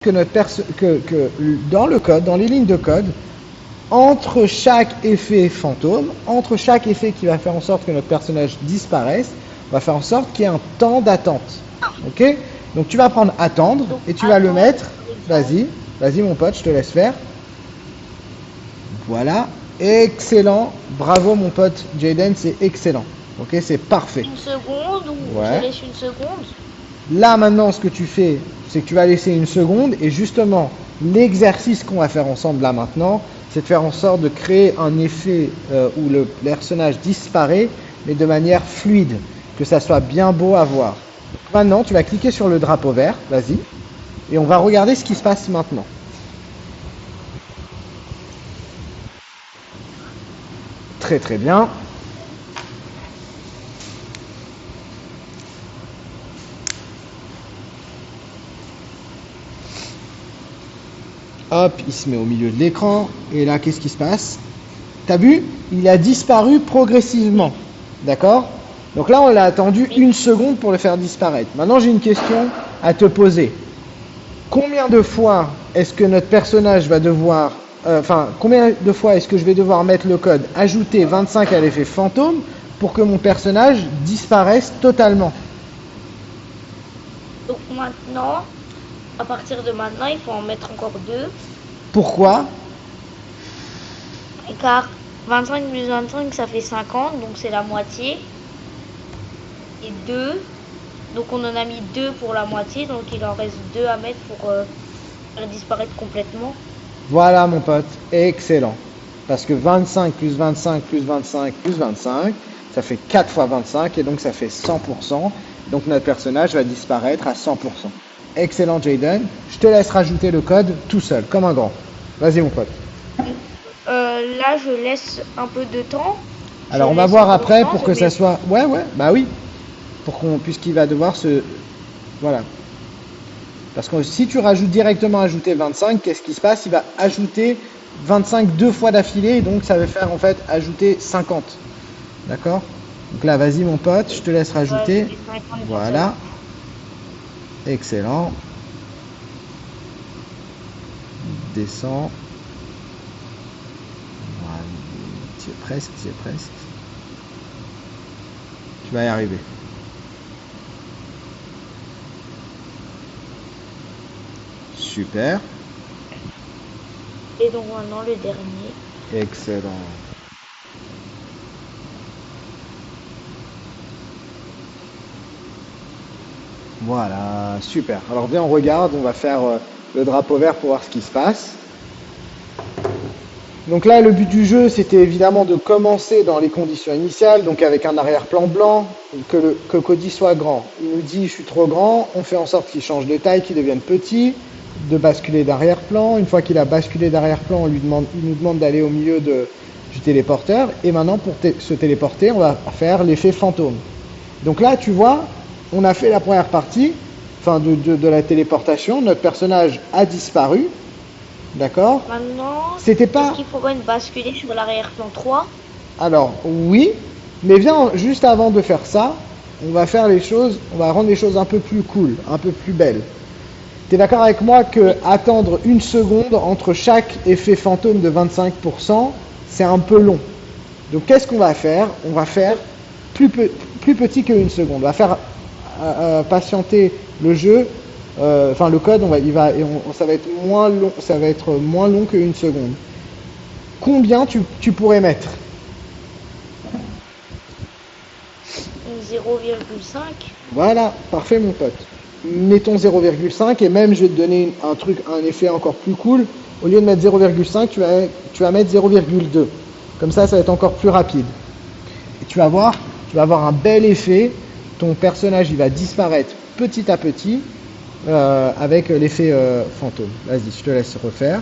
que dans le code, dans les lignes de code, entre chaque effet fantôme, entre chaque effet qui va faire en sorte que notre personnage disparaisse, on va faire en sorte qu'il y ait un temps d'attente. Ok? Donc tu vas prendre attendre et tu vas le mettre. Vas-y, vas-y mon pote, je te laisse faire. Voilà, excellent. Bravo mon pote Jaden, c'est excellent. Ok, c'est parfait. Une seconde ou je laisse une seconde? Là maintenant, ce que tu fais, c'est que tu vas laisser une seconde et justement, l'exercice qu'on va faire ensemble là maintenant, c'est de faire en sorte de créer un effet où le personnage disparaît, mais de manière fluide, que ça soit bien beau à voir. Maintenant, tu vas cliquer sur le drapeau vert, vas-y, et on va regarder ce qui se passe maintenant. Très très bien. Hop, il se met au milieu de l'écran. Et là, qu'est-ce qui se passe? T'as vu? Il a disparu progressivement. D'accord? Donc là, on l'a attendu une seconde pour le faire disparaître. Maintenant, j'ai une question à te poser. Combien de fois est-ce que notre personnage va devoir... combien de fois est-ce que je vais devoir mettre le code ajouter 25 à l'effet fantôme pour que mon personnage disparaisse totalement? Donc maintenant... À partir de maintenant, il faut en mettre encore 2. Pourquoi? Car 25 plus 25, ça fait 50, donc c'est la moitié. Et 2, donc on en a mis 2 pour la moitié, donc il en reste 2 à mettre pour faire disparaître complètement. Voilà mon pote, excellent. Parce que 25 plus 25 plus 25 plus 25, ça fait 4 fois 25 et donc ça fait 100%. Donc notre personnage va disparaître à 100%. Excellent Jaden, je te laisse rajouter le code tout seul, comme un grand. Vas-y mon pote. Là je laisse un peu de temps. Alors on va voir après pour que ça soit... Ouais, bah oui. Puisqu'il va devoir se... Voilà. Parce que si tu rajoutes directement ajouter 25, qu'est-ce qui se passe? Il va ajouter 25 deux fois d'affilée, et donc ça va faire en fait ajouter 50. D'accord? Donc là, vas-y mon pote, je te laisse rajouter. Voilà. Excellent. Descends. Voilà. Tu es presque, tu es presque. Tu vas y arriver. Super. Et donc maintenant le dernier. Excellent. Voilà, super. Alors viens, on regarde, on va faire le drapeau vert pour voir ce qui se passe. Donc là, le but du jeu, c'était évidemment de commencer dans les conditions initiales, donc avec un arrière-plan blanc, que Cody soit grand. Il nous dit, je suis trop grand, on fait en sorte qu'il change de taille, qu'il devienne petit, de basculer d'arrière-plan. Une fois qu'il a basculé d'arrière-plan, il nous demande d'aller au milieu du téléporteur. Et maintenant, pour se téléporter, on va faire l'effet fantôme. Donc là, tu vois, on a fait la première partie, de la téléportation. Notre personnage a disparu. D'accord? Maintenant, c'était pas... est-ce qu'il faudrait basculer sur l'arrière-plan 3? Alors, oui, mais viens, juste avant de faire ça, on va rendre les choses un peu plus cool, un peu plus belles. Tu es d'accord avec moi que attendre une seconde entre chaque effet fantôme de 25%, c'est un peu long. Donc, qu'est-ce qu'on va faire? On va faire plus petit qu'une seconde. On va faire patienter le jeu. Le code, ça va être moins long qu'une seconde. Combien tu pourrais mettre? 0,5. Voilà, parfait mon pote. Mettons 0,5 et même je vais te donner un effet encore plus cool. Au lieu de mettre 0,5, tu vas mettre 0,2. Comme ça va être encore plus rapide. Et tu vas avoir un bel effet. Ton personnage, il va disparaître petit à petit. Avec l'effet fantôme. Vas-y, je te laisse refaire.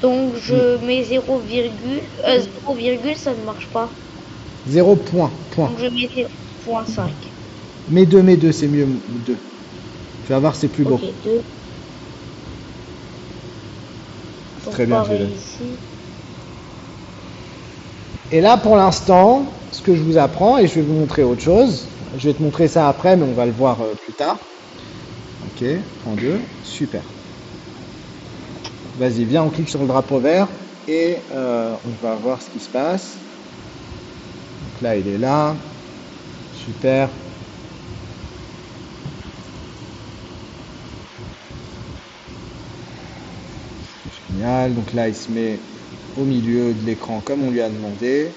Donc je mets 0, ça ne marche pas. 0 point. Donc je mets 0,5. Mets 2, c'est mieux. 2. Tu vas voir, c'est plus beau. Ok, 2. Très bien, ici. Et là, pour l'instant, ce que je vous apprends, et je vais vous montrer autre chose. Je vais te montrer ça après, mais on va le voir plus tard. Ok. Ok, en deux, super. Vas-y, viens, on clique sur le drapeau vert et on va voir ce qui se passe. Donc là, il est là. Super. Génial. Donc là, il se met au milieu de l'écran comme on lui a demandé.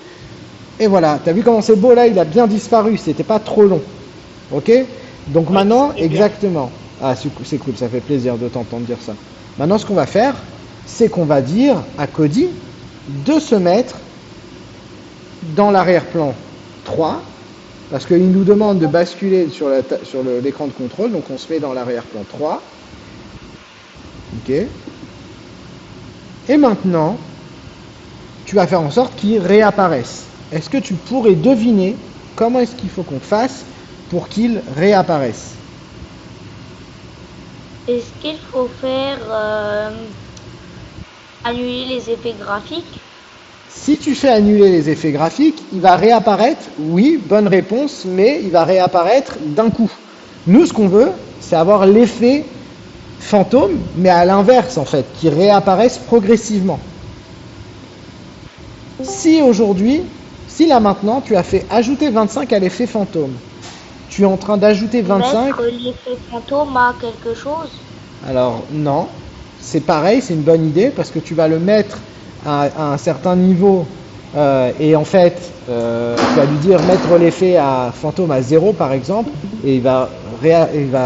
Et voilà, t'as vu comment c'est beau là, il a bien disparu, c'était pas trop long. Ok? Donc Oui, maintenant, c'est bien. exactement. Ah, c'est cool, ça fait plaisir de t'entendre dire ça. Maintenant, ce qu'on va faire, c'est qu'on va dire à Cody de se mettre dans l'arrière-plan 3, parce qu'il nous demande de basculer sur l'écran de contrôle, donc on se met dans l'arrière-plan 3. Ok? Et maintenant, tu vas faire en sorte qu'il réapparaisse. Est-ce que tu pourrais deviner comment est-ce qu'il faut qu'on fasse pour qu'il réapparaisse? Est-ce qu'il faut faire annuler les effets graphiques? Si tu fais annuler les effets graphiques, il va réapparaître, oui, bonne réponse, mais il va réapparaître d'un coup. Nous, ce qu'on veut, c'est avoir l'effet fantôme, mais à l'inverse en fait, qui réapparaisse progressivement. Si aujourd'hui, si là maintenant, tu as fait ajouter 25 à l'effet fantôme, tu es en train d'ajouter 25. Mettre l'effet fantôme à quelque chose? Alors non, c'est pareil, c'est une bonne idée parce que tu vas le mettre à un certain niveau et en fait, tu vas lui dire mettre l'effet à fantôme à 0 par exemple et il va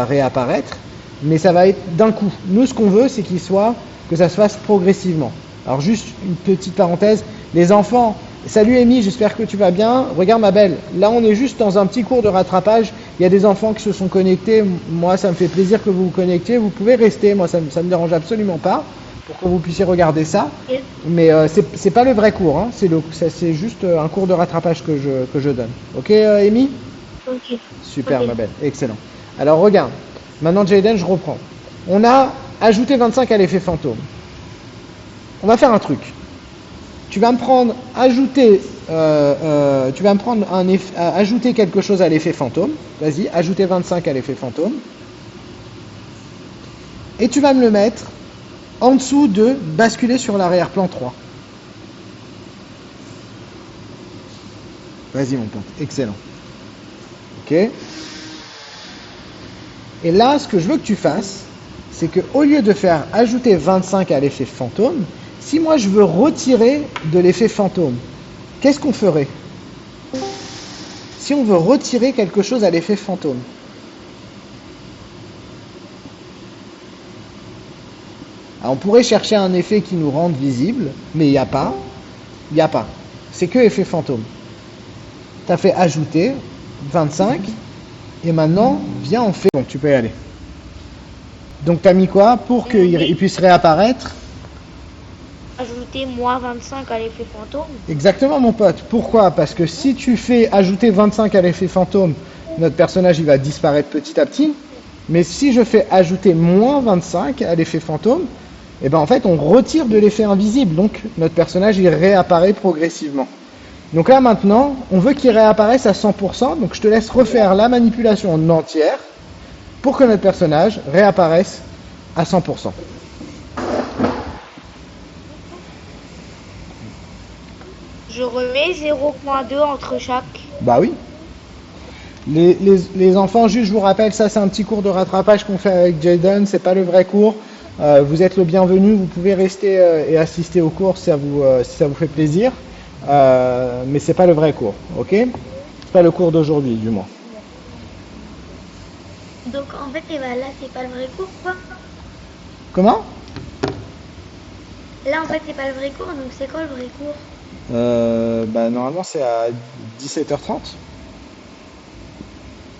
réapparaître, mais ça va être d'un coup. Nous, ce qu'on veut, c'est que ça se fasse progressivement. Alors juste une petite parenthèse, les enfants, salut Amy, j'espère que tu vas bien. Regarde ma belle, là on est juste dans un petit cours de rattrapage. Il y a des enfants qui se sont connectés. Moi, ça me fait plaisir que vous vous connectiez. Vous pouvez rester, moi ça me dérange absolument pas pour que vous puissiez regarder ça. Ok. Mais c'est pas le vrai cours, hein. C'est juste un cours de rattrapage que je donne. Ok Amy? Ok. Super Ok. ma belle, excellent. Alors regarde, maintenant Jaden, je reprends. On a ajouté 25 à l'effet fantôme. On va faire un truc. Tu vas me prendre ajouter quelque chose à l'effet fantôme. Vas-y, ajouter 25 à l'effet fantôme. Et tu vas me le mettre en dessous de basculer sur l'arrière-plan 3. Vas-y mon pote, excellent. Ok. Et là, ce que je veux que tu fasses, c'est qu'au lieu de faire ajouter 25 à l'effet fantôme, si moi je veux retirer de l'effet fantôme, qu'est-ce qu'on ferait? Si on veut retirer quelque chose à l'effet fantôme. Alors on pourrait chercher un effet qui nous rende visible, mais il n'y a pas. Il n'y a pas. C'est que effet fantôme. Tu as fait ajouter 25, et maintenant, viens, on fait. Bon, tu peux y aller. Donc tu as mis quoi pour qu'il puisse réapparaître? Ajouter moins 25 à l'effet fantôme? Exactement mon pote. Pourquoi? Parce que si tu fais ajouter 25 à l'effet fantôme, notre personnage il va disparaître petit à petit. Mais si je fais ajouter moins 25 à l'effet fantôme, et ben en fait on retire de l'effet invisible. Donc notre personnage il réapparaît progressivement. Donc là maintenant, on veut qu'il réapparaisse à 100%. Donc je te laisse refaire la manipulation en entière pour que notre personnage réapparaisse à 100%. Je remets 0,2 entre chaque. Bah oui. Les enfants, juste je vous rappelle, ça c'est un petit cours de rattrapage qu'on fait avec Jaden, c'est pas le vrai cours. Vous êtes le bienvenu, vous pouvez rester et assister au cours si ça vous fait plaisir. Mais c'est pas le vrai cours, ok? C'est pas le cours d'aujourd'hui du moins. Donc en fait, eh ben, là, c'est pas le vrai cours, quoi. Comment? Là, en fait, c'est pas le vrai cours, donc c'est quoi le vrai cours? Bah normalement c'est à 17h30.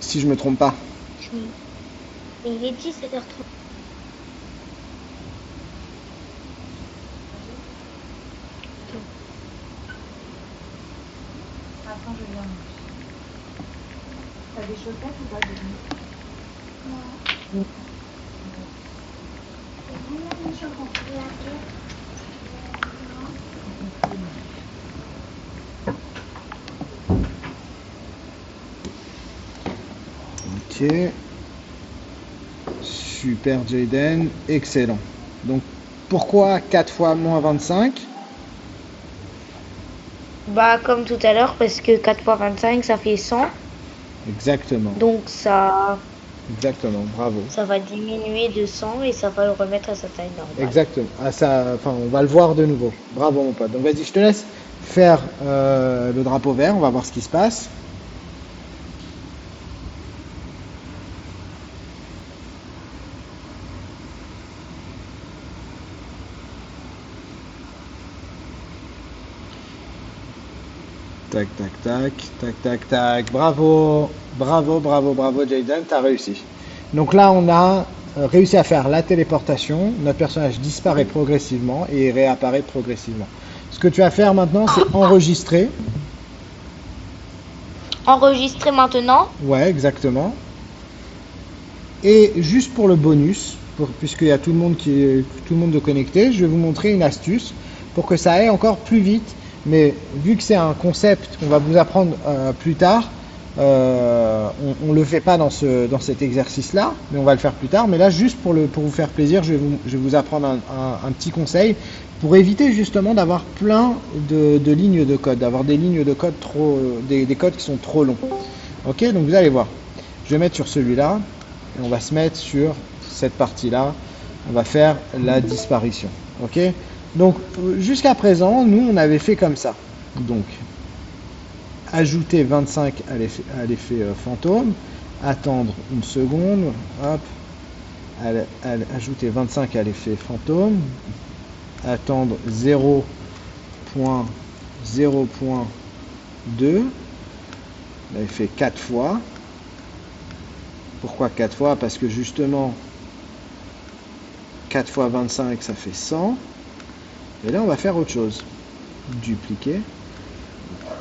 Si je me trompe pas. Mais il est 17h30. Attends, je viens. T'as des chaussettes ou pas dedans? Non. Ok. Super Jaden, excellent. Donc pourquoi 4 fois moins 25? Bah, comme tout à l'heure, parce que 4 fois 25, ça fait 100. Exactement, Donc exactement, bravo. ça va diminuer de 100 et ça va le remettre à sa taille normale. Exactement. Ah, ça, enfin, on va le voir de nouveau. Bravo mon pote. Donc vas-y, je te laisse faire le drapeau vert. On va voir ce qui se passe. Tac, tac, tac, tac, tac, tac. Bravo, bravo, bravo, bravo, Jaden, t'as réussi. Donc là, on a réussi à faire la téléportation. Notre personnage disparaît progressivement et réapparaît progressivement. Ce que tu vas faire maintenant, c'est enregistrer. Enregistrer maintenant. Ouais, exactement. Et juste pour le bonus, puisqu'il y a tout le monde de connecté, je vais vous montrer une astuce pour que ça aille encore plus vite. Mais vu que c'est un concept qu'on va vous apprendre plus tard, on ne le fait pas dans cet exercice-là, mais on va le faire plus tard. Mais là, juste pour vous faire plaisir, je vais vous apprendre un petit conseil pour éviter justement d'avoir plein de lignes de code, d'avoir des lignes de code des codes qui sont trop longs. Ok, donc vous allez voir. Je vais mettre sur celui-là et on va se mettre sur cette partie-là. On va faire la disparition. Ok. Donc, jusqu'à présent, nous, on avait fait comme ça. Donc, ajouter 25 à l'effet fantôme, attendre une seconde, hop, ajouter 25 à l'effet fantôme, attendre 0.0.2, on avait fait 4 fois. Pourquoi 4 fois? Parce que justement, 4 fois 25, ça fait 100. Et là, on va faire autre chose. Dupliquer.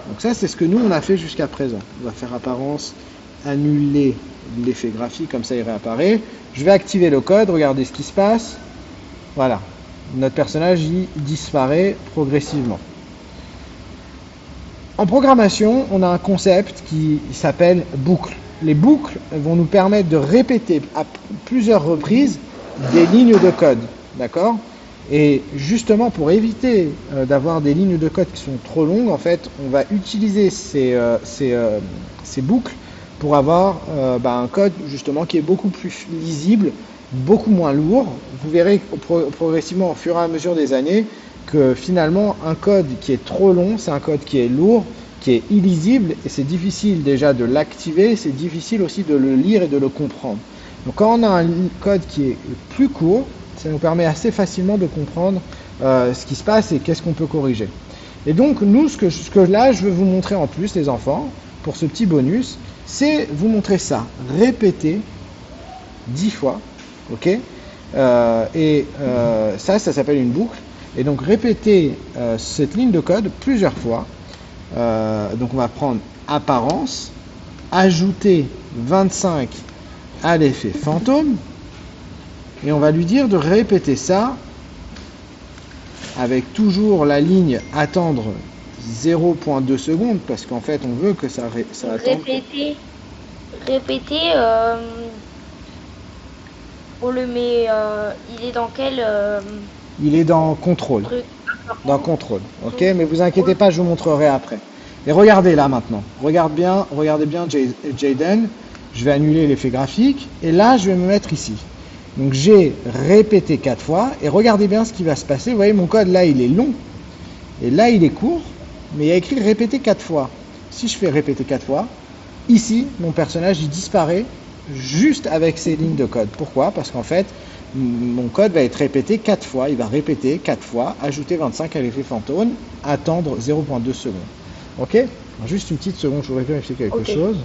Donc ça, c'est ce que nous, on a fait jusqu'à présent. On va faire apparence, annuler l'effet graphique, comme ça, il réapparaît. Je vais activer le code, regardez ce qui se passe. Voilà. Notre personnage, il disparaît progressivement. En programmation, on a un concept qui s'appelle boucle. Les boucles vont nous permettre de répéter à plusieurs reprises des lignes de code. D'accord ? Et justement, pour éviter d'avoir des lignes de code qui sont trop longues, en fait, on va utiliser ces boucles pour avoir un code justement qui est beaucoup plus lisible, beaucoup moins lourd. Vous verrez progressivement au fur et à mesure des années que finalement un code qui est trop long, c'est un code qui est lourd, qui est illisible, et c'est difficile déjà de l'activer, c'est difficile aussi de le lire et de le comprendre. Donc quand on a un code qui est plus court, ça nous permet assez facilement de comprendre ce qui se passe et qu'est-ce qu'on peut corriger. Et donc nous, ce que là je veux vous montrer en plus, les enfants, pour ce petit bonus, c'est vous montrer ça, répéter 10 fois, ok, ça s'appelle une boucle. Et donc répéter cette ligne de code plusieurs fois. Donc on va prendre apparence, ajouter 25 à l'effet fantôme, et on va lui dire de répéter ça avec toujours la ligne attendre 0.2 secondes, parce qu'en fait on veut que ça attende. Répéter, on le met, il est dans quel Il est dans contrôle. truc? Dans contrôle, ok, mais vous inquiétez pas, je vous montrerai après. Et regardez là maintenant, regardez bien Jaden, je vais annuler l'effet graphique, et là je vais me mettre ici. Donc j'ai répété 4 fois, et regardez bien ce qui va se passer. Vous voyez, mon code là il est long, et là il est court, mais il y a écrit répéter 4 fois. Si je fais répéter 4 fois, ici mon personnage il disparaît juste avec ces lignes de code. Pourquoi? Parce qu'en fait, mon code va être répété 4 fois, il va répéter 4 fois, ajouter 25 à l'effet fantôme, attendre 0.2 secondes. Ok? Alors, juste une petite seconde, je voudrais vérifier quelque chose.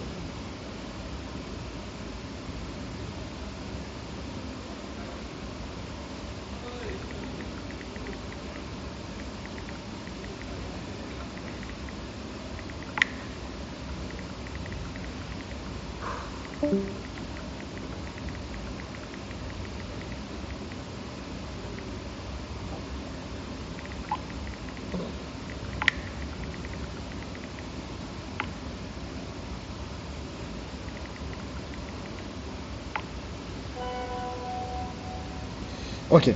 Ok.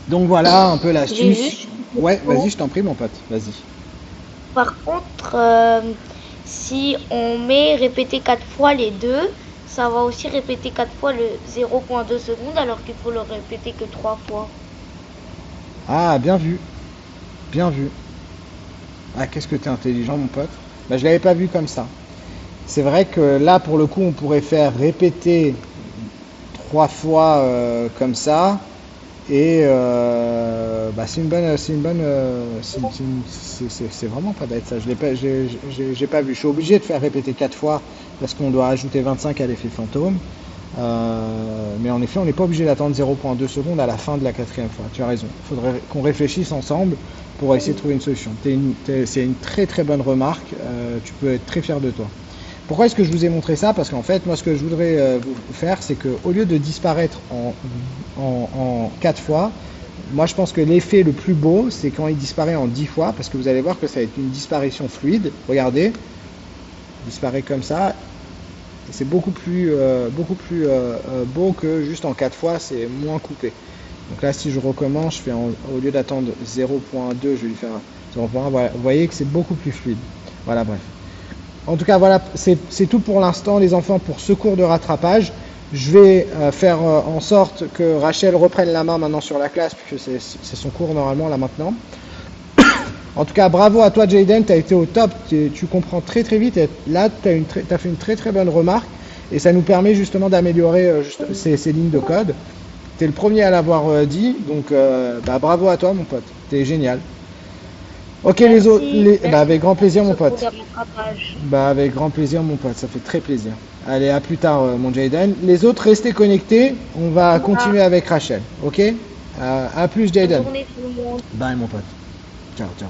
Donc voilà un peu J'ai l'astuce. juste Ouais, vas-y, je t'en prie, mon pote. Vas-y. Par contre, si on met répéter 4 fois les deux, ça va aussi répéter 4 fois le 0,2 secondes alors qu'il faut le répéter que 3 fois. Ah, bien vu. Bien vu. Ah, qu'est-ce que t'es intelligent, mon pote. Bah, je l'avais pas vu comme ça. C'est vrai que là, pour le coup, on pourrait faire répéter 3 fois comme ça. Et bah, c'est vraiment pas bête ça. Je l'ai pas, j'ai pas vu. Je suis obligé de faire répéter 4 fois parce qu'on doit ajouter 25 à l'effet fantôme. Mais en effet, on n'est pas obligé d'attendre 0,2 secondes à la fin de la 4e fois. Tu as raison. Il faudrait qu'on réfléchisse ensemble pour essayer de trouver une solution. C'est une très très bonne remarque. Tu peux être très fier de toi. Pourquoi est-ce que je vous ai montré ça? Parce qu'en fait, moi, ce que je voudrais vous faire, c'est qu'au lieu de disparaître en 4 fois, moi, je pense que l'effet le plus beau, c'est quand il disparaît en 10 fois, parce que vous allez voir que ça va être une disparition fluide. Regardez, il disparaît comme ça. C'est beaucoup plus beau que juste en 4 fois, c'est moins coupé. Donc là, si je recommence, je fais au lieu d'attendre 0,2, je vais lui faire 0,1. Voilà, vous voyez que c'est beaucoup plus fluide. Voilà, bref. En tout cas, voilà, c'est tout pour l'instant, les enfants, pour ce cours de rattrapage. Je vais faire en sorte que Rachel reprenne la main maintenant sur la classe, puisque c'est son cours normalement là maintenant. En tout cas, bravo à toi, Jayden, tu as été au top, tu comprends très très vite. Et là, tu as fait une très très bonne remarque, et ça nous permet justement d'améliorer ces lignes de code. Tu es le premier à l'avoir dit, donc bah, bravo à toi, mon pote, tu es génial. Ok, Merci, les autres, bah, avec grand plaisir, pour mon ce cours pote. de rattrapage. Bah, avec grand plaisir, mon pote, ça fait très plaisir. Allez, à plus tard, mon Jayden. Les autres, restez connectés, on va continuer avec Rachel, ok? À plus, Bonne Jayden. journée tout le monde. Bye, mon pote. Ciao, ciao.